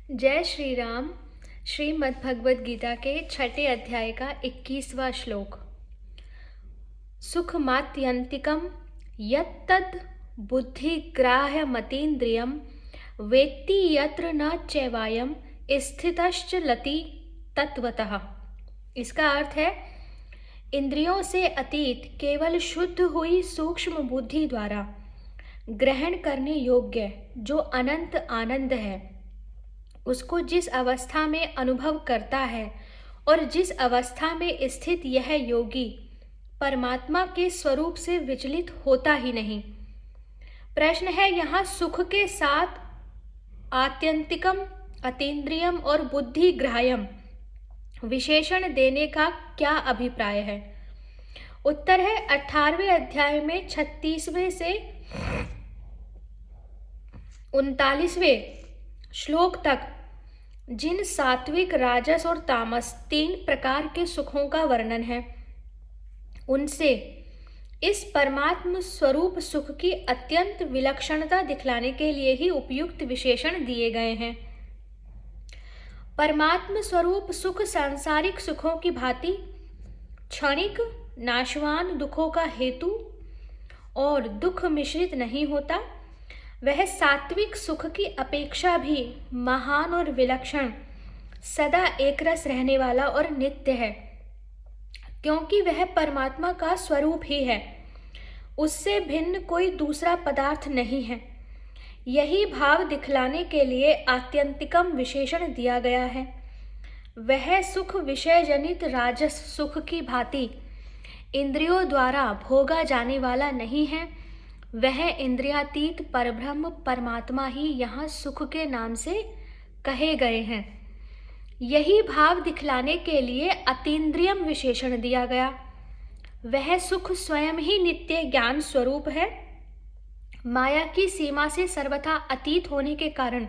जय श्री राम। श्रीमद् भगवद गीता के छठे अध्याय का 21वां श्लोक। सुखमात्यंतिकम यत्तद् बुद्धिग्राह्यमतीन्द्रियं वेत्ति यत्र न चैवायं स्थितश्चलति तत्वतः। इसका अर्थ है, इंद्रियों से अतीत केवल शुद्ध हुई सूक्ष्म बुद्धि द्वारा ग्रहण करने योग्य जो अनंत आनंद है, उसको जिस अवस्था में अनुभव करता है और जिस अवस्था में स्थित यह योगी परमात्मा के स्वरूप से विचलित होता ही नहीं। प्रश्न है, यहाँ सुख के साथ आत्यंतिकम, अतीन्द्रियम और बुद्धिग्राह्यम विशेषण देने का क्या अभिप्राय है? उत्तर है, 18वें अध्याय में 36वें से 39वें श्लोक तक जिन सात्विक, राजस और तामस 3 प्रकार के सुखों का वर्णन है, उनसे इस परमात्म स्वरूप सुख की अत्यंत विलक्षणता दिखलाने के लिए ही उपयुक्त विशेषण दिए गए हैं। परमात्म स्वरूप सुख सांसारिक सुखों की भांति क्षणिक, नाशवान दुखों का हेतु और दुख मिश्रित नहीं होता। वह सात्विक सुख की अपेक्षा भी महान और विलक्षण, सदा एकरस रहने वाला और नित्य है, क्योंकि वह परमात्मा का स्वरूप ही है। उससे भिन्न कोई दूसरा पदार्थ नहीं है। यही भाव दिखलाने के लिए आत्यंतिकम विशेषण दिया गया है। वह सुख विषय जनित राजस सुख की भांति इंद्रियों द्वारा भोगा जाने वाला नहीं है। वह इंद्रियातीत परब्रह्म परमात्मा ही यहाँ सुख के नाम से कहे गए हैं। यही भाव दिखलाने के लिए अतीन्द्रियम विशेषण दिया गया। वह सुख स्वयं ही नित्य ज्ञान स्वरूप है। माया की सीमा से सर्वथा अतीत होने के कारण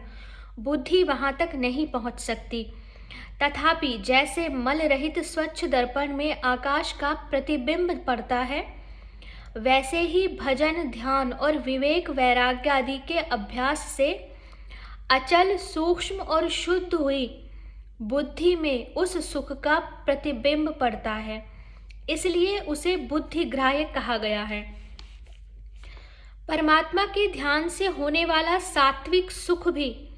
बुद्धि वहां तक नहीं पहुंच सकती। तथापि जैसे मल रहित स्वच्छ दर्पण में आकाश का प्रतिबिंब पड़ता है, वैसे ही भजन, ध्यान और विवेक वैराग्य आदि के अभ्यास से अचल, सूक्ष्म और शुद्ध हुई बुद्धि में उस सुख का प्रतिबिंब पड़ता है। इसलिए उसे बुद्धिग्राह्य कहा गया है। परमात्मा के ध्यान से होने वाला सात्विक सुख भी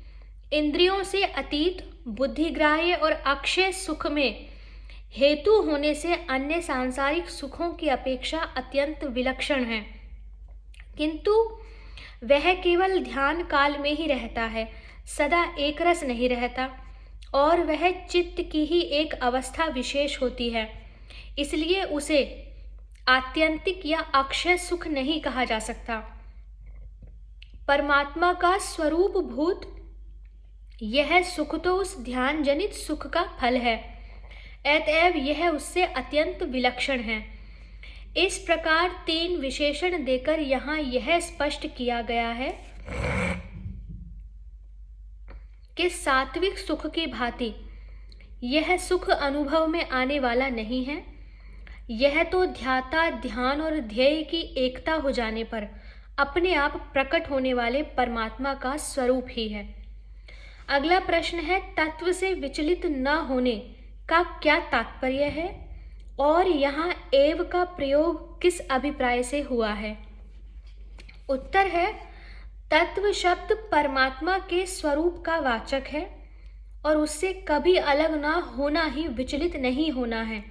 इंद्रियों से अतीत, बुद्धिग्राह्य और अक्षय सुख में हेतु होने से अन्य सांसारिक सुखों की अपेक्षा अत्यंत विलक्षण है। किंतु वह केवल ध्यान काल में ही रहता है, सदा एकरस नहीं रहता, और वह चित्त की ही एक अवस्था विशेष होती है। इसलिए उसे आत्यंतिक या अक्षय सुख नहीं कहा जा सकता। परमात्मा का स्वरूप भूत यह सुख तो उस ध्यान जनित सुख का फल है, अतएव यह उससे अत्यंत विलक्षण है। इस प्रकार 3 विशेषण देकर यहाँ यह स्पष्ट किया गया है कि सात्विक सुख की भांति यह सुख अनुभव में आने वाला नहीं है। यह तो ध्याता, ध्यान और ध्येय की एकता हो जाने पर अपने आप प्रकट होने वाले परमात्मा का स्वरूप ही है। अगला प्रश्न है, तत्व से विचलित न होने का क्या तात्पर्य है और यहाँ एव का प्रयोग किस अभिप्राय से हुआ है? उत्तर है, तत्व शब्द परमात्मा के स्वरूप का वाचक है और उससे कभी अलग ना होना ही विचलित नहीं होना है।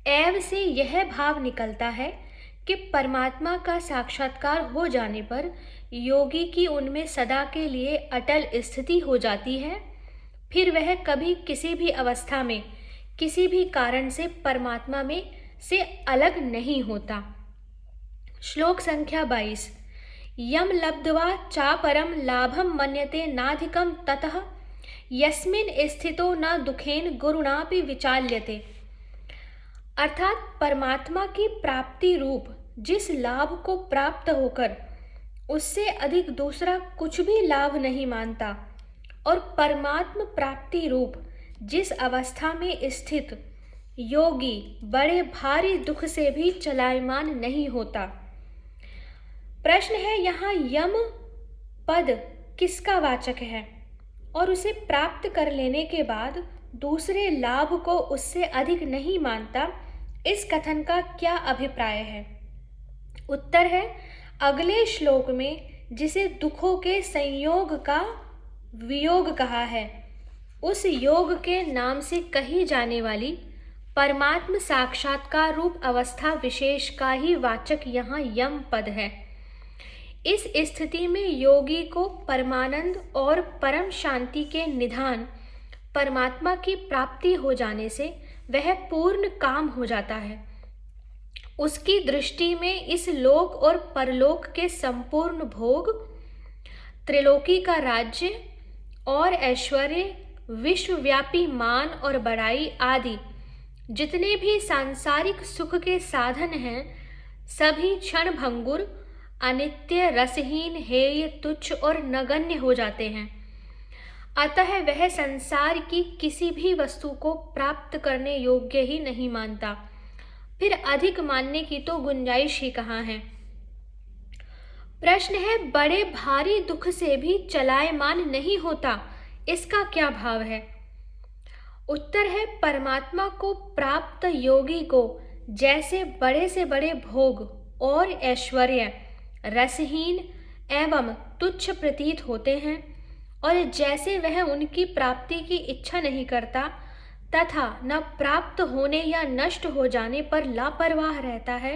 एव से यह भाव निकलता है कि परमात्मा का साक्षात्कार हो जाने पर योगी की उनमें सदा के लिए अटल स्थिति हो जाती है। फिर वह कभी किसी भी अवस्था में किसी भी कारण से परमात्मा में से अलग नहीं होता। श्लोक संख्या 22। यम लब्ध्वा चापरम लाभम मन्यते नाधिकम ततः यस्मिन स्थितो न दुखेन गुरुणापि विचाल्यते। अर्थात परमात्मा की प्राप्ति रूप जिस लाभ को प्राप्त होकर उससे अधिक दूसरा कुछ भी लाभ नहीं मानता, और परमात्म प्राप्ति रूप जिस अवस्था में स्थित योगी बड़े भारी दुख से भी चलायमान नहीं होता। प्रश्न है, यहाँ यम पद किसका वाचक है और उसे प्राप्त कर लेने के बाद दूसरे लाभ को उससे अधिक नहीं मानता, इस कथन का क्या अभिप्राय है? उत्तर है, अगले श्लोक में जिसे दुखों के संयोग का वियोग कहा है, उस योग के नाम से कही जाने वाली परमात्म साक्षात्कार रूप अवस्था विशेष का ही वाचक यहाँ यम पद है। इस स्थिति में योगी को परमानंद और परम शांति के निधान परमात्मा की प्राप्ति हो जाने से वह पूर्ण काम हो जाता है। उसकी दृष्टि में इस लोक और परलोक के संपूर्ण भोग, त्रिलोकी का राज्य और ऐश्वर्य, विश्वव्यापी मान और बड़ाई आदि जितने भी सांसारिक सुख के साधन हैं, सभी क्षण भंगुर, अनित्य, रसहीन, हेय, तुच्छ और नगण्य हो जाते हैं। अतः वह संसार की किसी भी वस्तु को प्राप्त करने योग्य ही नहीं मानता, फिर अधिक मानने की तो गुंजाइश ही कहाँ है। प्रश्न है, बड़े भारी दुख से भी चलायमान नहीं होता, इसका क्या भाव है? उत्तर है, परमात्मा को प्राप्त योगी को जैसे बड़े से बड़े भोग और ऐश्वर्य रसहीन एवं तुच्छ प्रतीत होते हैं और जैसे वह उनकी प्राप्ति की इच्छा नहीं करता तथा न प्राप्त होने या नष्ट हो जाने पर लापरवाह रहता है,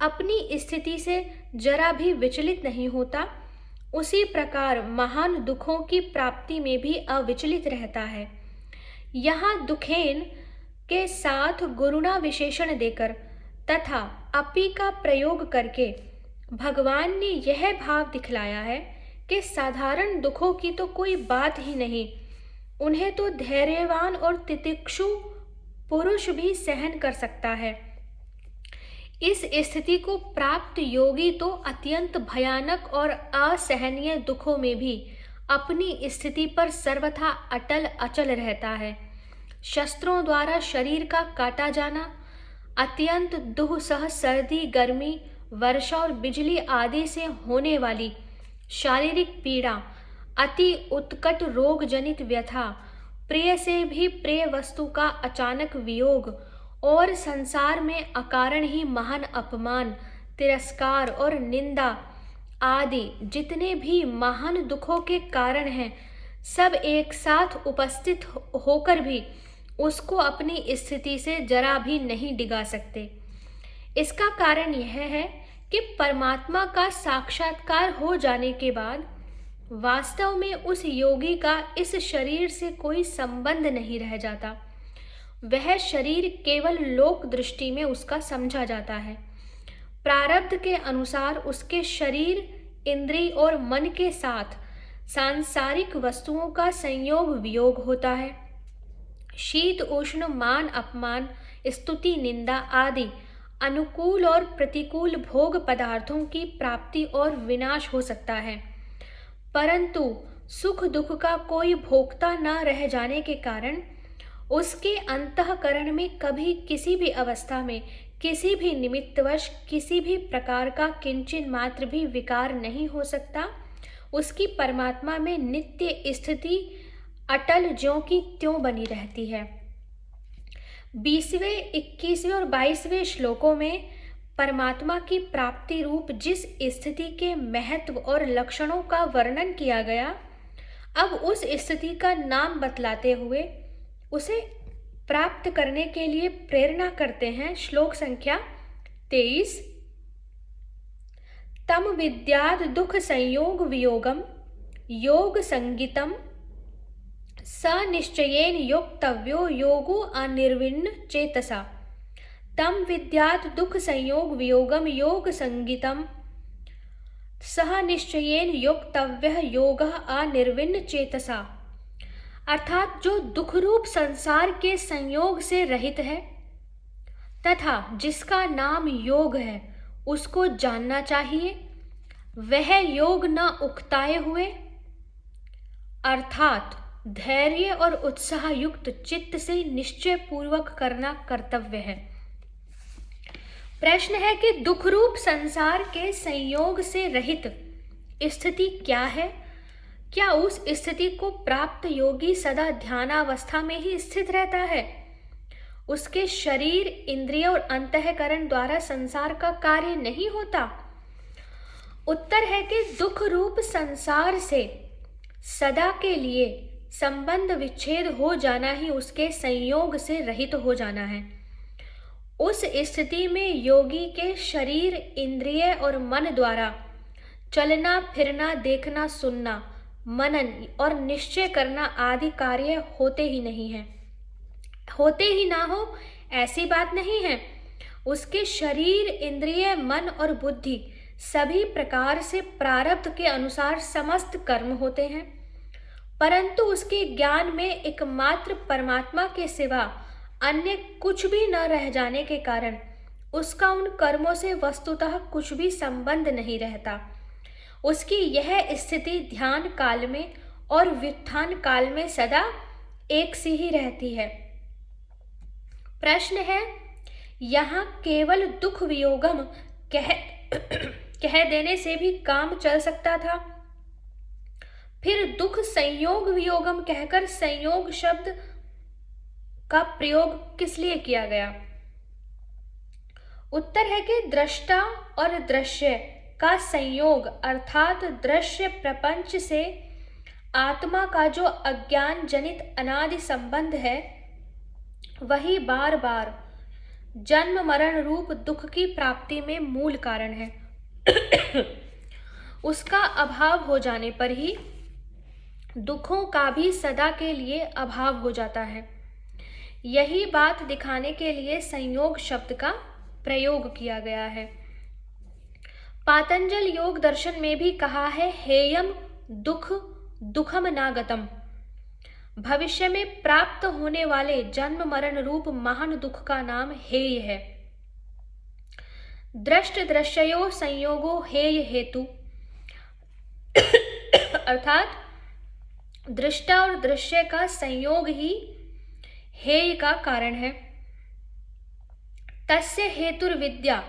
अपनी स्थिति से जरा भी विचलित नहीं होता, उसी प्रकार महान दुखों की प्राप्ति में भी अविचलित रहता है। यहाँ दुखेन के साथ गुरुणा विशेषण देकर तथा अपि का प्रयोग करके भगवान ने यह भाव दिखलाया है कि साधारण दुखों की तो कोई बात ही नहीं, उन्हें तो धैर्यवान और तितिक्षु पुरुष भी सहन कर सकता है। इस स्थिति को प्राप्त योगी तो अत्यंत भयानक और असहनीय दुखों में भी अपनी स्थिति पर सर्वथा अटल अचल रहता है। शस्त्रों द्वारा शरीर का काटा जाना, अत्यंत दुःसह सर्दी, गर्मी, वर्षा और बिजली आदि से होने वाली शारीरिक पीड़ा, अति उत्कट रोग जनित व्यथा, प्रिय से भी प्रिय वस्तु का अचानक वियोग और संसार में अकारण ही महान अपमान, तिरस्कार और निंदा आदि जितने भी महान दुखों के कारण हैं, सब एक साथ उपस्थित होकर भी उसको अपनी स्थिति से जरा भी नहीं डिगा सकते। इसका कारण यह है कि परमात्मा का साक्षात्कार हो जाने के बाद वास्तव में उस योगी का इस शरीर से कोई संबंध नहीं रह जाता। वह शरीर केवल लोक दृष्टि में उसका समझा जाता है। प्रारब्ध के अनुसार उसके शरीर, इंद्रिय और मन के साथ सांसारिक वस्तुओं का संयोग वियोग होता है। शीत उष्ण, मान अपमान, स्तुति निंदा आदि अनुकूल और प्रतिकूल भोग पदार्थों की प्राप्ति और विनाश हो सकता है, परंतु सुख दुख का कोई भोक्ता न रह जाने के कारण उसके अंतःकरण में कभी किसी भी अवस्था में किसी भी निमित्तवश किसी भी प्रकार का किंचित मात्र भी विकार नहीं हो सकता। उसकी परमात्मा में नित्य स्थिति अटल ज्यों की त्यों बनी रहती है। 20वें, 21वें और 22वें श्लोकों में परमात्मा की प्राप्ति रूप जिस स्थिति के महत्व और लक्षणों का वर्णन किया गया, अब उस स्थिति का नाम बतलाते हुए उसे प्राप्त करने के लिए प्रेरणा करते हैं। श्लोक संख्या 23। तम विद्याद दुख संयोग वियोगम योग संगीतम स निश्चयेन योक्तव्यो योगो अनिर्विण्ण चेतसा। तम विद्यात दुख संयोग वियोगम योग संगीतम सह निश्चयेन योक्तव्य योग अनिर्विण्ण चेतसा। अर्थात जो दुख रूप संसार के संयोग से रहित है तथा जिसका नाम योग है, उसको जानना चाहिए। वह योग न उकताए हुए अर्थात धैर्य और उत्साह युक्त चित्त से निश्चय पूर्वक करना कर्तव्य है। प्रश्न है कि दुख रूप संसार के संयोग से रहित स्थिति क्या है क्या उस स्थिति को प्राप्त योगी सदा ध्यानावस्था में ही स्थित रहता है? उसके शरीर, इंद्रिय और अंतःकरण द्वारा संसार का कार्य नहीं होता? उत्तर है कि दुख रूप संसार से सदा के लिए संबंध विच्छेद हो जाना ही उसके संयोग से रहित हो जाना है। उस स्थिति में योगी के शरीर, इंद्रिय और मन द्वारा चलना फिरना, देखना सुनना, मनन और निश्चय करना आदि कार्य होते ही नहीं हैं। होते ही ना हो ऐसी बात नहीं है। उसके शरीर, इंद्रिय, मन और बुद्धि सभी प्रकार से प्रारब्ध के अनुसार समस्त कर्म होते हैं, परंतु उसके ज्ञान में एकमात्र परमात्मा के सिवा अन्य कुछ भी न रह जाने के कारण उसका उन कर्मों से वस्तुतः कुछ भी संबंध नहीं रहता। उसकी यह स्थिति ध्यान काल में और व्युत्थान काल में सदा एक सी ही रहती है। प्रश्न है, यहाँ केवल दुख वियोगम कह देने से भी काम चल सकता था, फिर दुख संयोग वियोगम कहकर संयोग शब्द का प्रयोग किस लिए किया गया? उत्तर है कि दृष्टा और दृश्य का संयोग अर्थात दृश्य प्रपंच से आत्मा का जो अज्ञान जनित अनादि संबंध है, वही बार बार जन्म मरण रूप दुख की प्राप्ति में मूल कारण है। उसका अभाव हो जाने पर ही दुखों का भी सदा के लिए अभाव हो जाता है। यही बात दिखाने के लिए संयोग शब्द का प्रयोग किया गया है। पातंजल योग दर्शन में भी कहा है, हेयम दुख दुखम नागतम। भविष्य में प्राप्त होने वाले जन्म मरण रूप महान दुख का नाम हेय है। दृष्ट दृश्यो संयोगो हेय हेतु अर्थात दृष्टा और दृश्य का संयोग ही हेय का कारण है। तस्य हेतुर विद्या,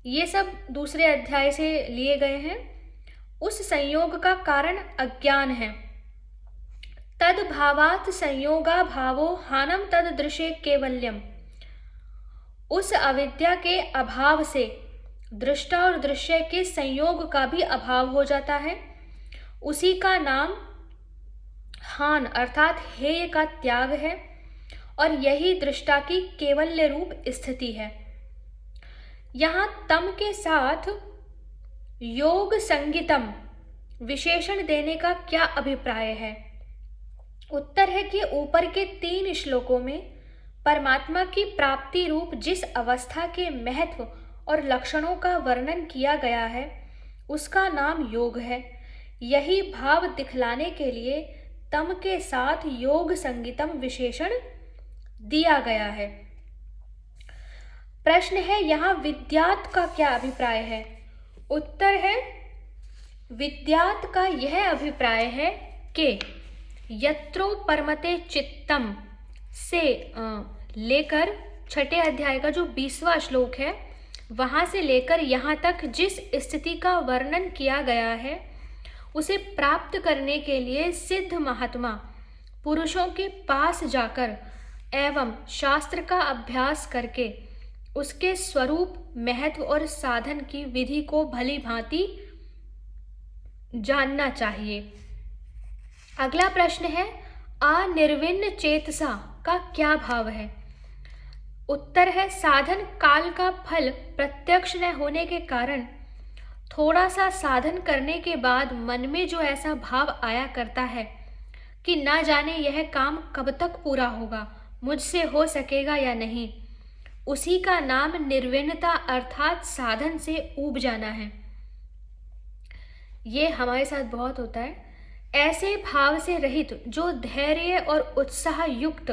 ये सब दूसरे अध्याय से लिए गए हैं। उस संयोग का कारण अज्ञान है। तद भावात संयोगा भावो हानम तद दृश्य केवल्यम। उस अविद्या के अभाव से दृष्टा और दृश्य के संयोग का भी अभाव हो जाता है। उसी का नाम हान अर्थात हेय का त्याग है और यही दृष्टा की केवल्य रूप स्थिति है। यहाँ तम के साथ योग संगीतम विशेषण देने का क्या अभिप्राय है? उत्तर है कि ऊपर के 3 श्लोकों में परमात्मा की प्राप्ति रूप जिस अवस्था के महत्व और लक्षणों का वर्णन किया गया है, उसका नाम योग है। यही भाव दिखलाने के लिए तम के साथ योग संगीतम विशेषण दिया गया है। प्रश्न है, यहाँ विद्यात का क्या अभिप्राय है? उत्तर है, विद्यात का यह अभिप्राय है कि यत्रो परमते चित्तम से लेकर छठे अध्याय का जो 20वां श्लोक है, वहां से लेकर यहाँ तक जिस स्थिति का वर्णन किया गया है, उसे प्राप्त करने के लिए सिद्ध महात्मा पुरुषों के पास जाकर एवं शास्त्र का अभ्यास करके उसके स्वरूप, महत्व और साधन की विधि को भली भांति जानना चाहिए। अगला प्रश्न है, अनिर्विण्ण चेतसा का क्या भाव है? उत्तर है, साधन काल का फल प्रत्यक्ष न होने के कारण थोड़ा सा साधन करने के बाद मन में जो ऐसा भाव आया करता है कि ना जाने यह काम कब तक पूरा होगा, मुझसे हो सकेगा या नहीं, उसी का नाम निर्विण्णता अर्थात साधन से ऊब जाना है। ये हमारे साथ बहुत होता है। ऐसे भाव से रहित जो धैर्य और उत्साह युक्त,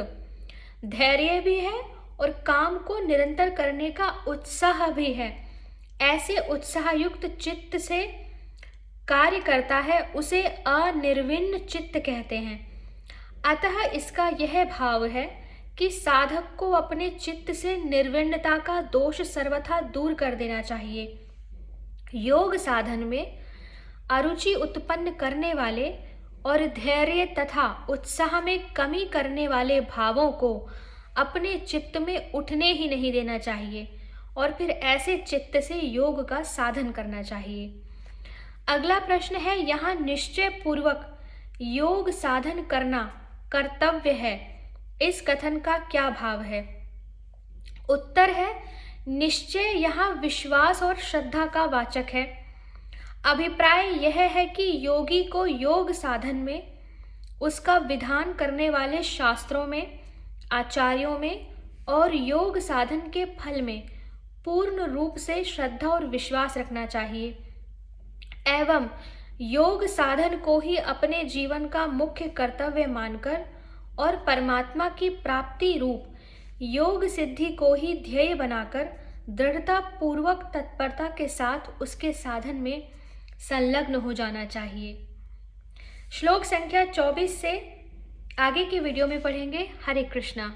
धैर्य भी है और काम को निरंतर करने का उत्साह भी है, ऐसे उत्साह युक्त चित्त से कार्य करता है, उसे अनिर्विण्ण चित्त कहते हैं। अतः इसका यह भाव है कि साधक को अपने चित्त से निर्विण्णता का दोष सर्वथा दूर कर देना चाहिए। योग साधन में अरुचि उत्पन्न करने वाले और धैर्य तथा उत्साह में कमी करने वाले भावों को अपने चित्त में उठने ही नहीं देना चाहिए और फिर ऐसे चित्त से योग का साधन करना चाहिए। अगला प्रश्न है, यहाँ निश्चय पूर्वक योग साधन करना कर्तव्य है, इस कथन का क्या भाव है? उत्तर है, निश्चय यहाँ विश्वास और श्रद्धा का वाचक है। अभिप्राय यह है कि योगी को योग साधन में, उसका विधान करने वाले शास्त्रों में, आचार्यों में और योग साधन के फल में पूर्ण रूप से श्रद्धा और विश्वास रखना चाहिए एवं योग साधन को ही अपने जीवन का मुख्य कर्तव्य मानकर और परमात्मा की प्राप्ति रूप योग सिद्धि को ही ध्येय बनाकर दृढ़ता पूर्वक तत्परता के साथ उसके साधन में संलग्न हो जाना चाहिए। श्लोक संख्या 24 से आगे की वीडियो में पढ़ेंगे। हरे कृष्णा।